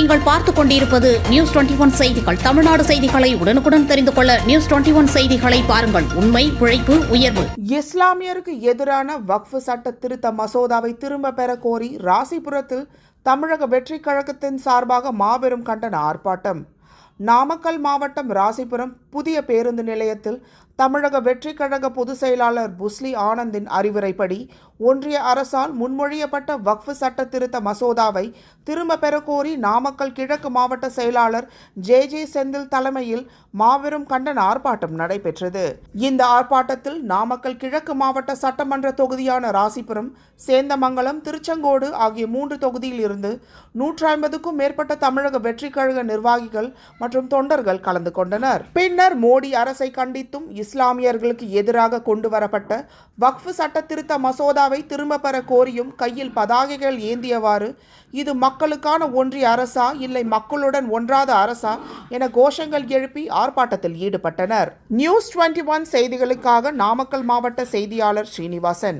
நீங்கள் பார்த்துக் கொண்டிருப்பது நியூஸ் 21 செய்திகள். தமிழ்நாடு செய்திகளை உடனுக்குடன் தெரிந்து கொள்ள நியூஸ் 21 செய்திகளை பாருங்கள். உண்மை, உழைப்பு, உயர்வு. இஸ்லாமியருக்கு எதிரான வக்ஃப் சட்ட திருத்த மசோதாவை திரும்ப பெற கோரி ராசிபுரத்தில் தமிழக வெற்றி கழகத்தின் சார்பாக மாபெரும் கண்டன ஆர்ப்பாட்டம். நாமக்கல் மாவட்டம் ராசிபுரம் புதிய பேருந்து நிலையத்தில் தமிழக வெற்றி கழக பொதுச் செயலாளர் புஸ்லி ஆனந்தின் அறிவுரைப்படி ஒன்றிய அரசால் முன்மொழியப்பட்ட வக்ஃப் சட்ட திருத்த மசோதாவை திரும்ப பெற கோரி நாமக்கல் கிழக்கு மாவட்ட செயலாளர் ஜே செந்தில் தலைமையில் மாபெரும் கண்டன ஆர்ப்பாட்டம் நடைபெற்றது. இந்த ஆர்ப்பாட்டத்தில் நாமக்கல் கிழக்கு மாவட்ட சட்டமன்ற தொகுதியான ராசிபுரம், சேந்தமங்கலம், திருச்செங்கோடு ஆகிய 3 தொகுதியில் இருந்து 150க்கும் மேற்பட்ட தமிழக வெற்றி கழக நிர்வாகிகள் மற்றும் தொண்டர்கள் கலந்து கொண்டனர். பின்னர் மோடி அரசை கண்டித்தும் இஸ்லாமியர்களுக்கு எதிராக கொண்டு வரப்பட்ட வக்ஃப் சட்ட திருத்த மசோதாவை திரும்ப பெற கோரியும் கையில் பதாகைகள் ஏந்தியவாறு இது மக்களுக்கான ஒன்றிய அரசா இல்லை மக்களுடன் ஒன்றாத அரசா என கோஷங்கள் எழுப்பி ஆர்ப்பாட்டத்தில் ஈடுபட்டனர். நியூஸ் 21 செய்திகளுக்காக நாமக்கல் மாவட்ட செய்தியாளர் ஸ்ரீனிவாசன்.